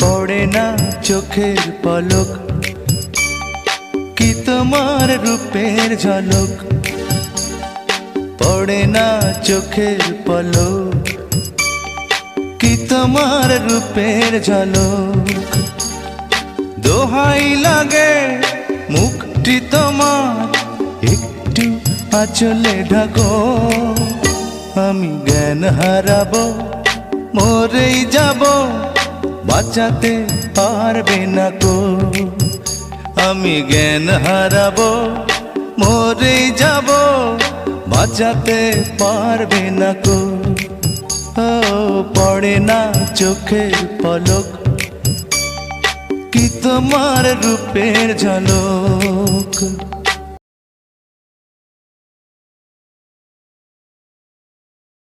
পড়ে না চোখের পলক, কি তোমার রূপের ঝলক। পড়ে না চোখের পলক, কি তোমার রূপের ঝলক। দোহাই লাগে মুখটি তোমার, একটু আঁচলে ঢাকো। আমি জ্ঞান হারাবো, মরেই যাব, বাঁচাতে পারবে না কো। আমি জ্ঞান হারাবো, মরেই যাব, বাঁচাতে পারবে না কো। ও পড়ে না চোখের পলক, কি তোমার রূপের ঝলক।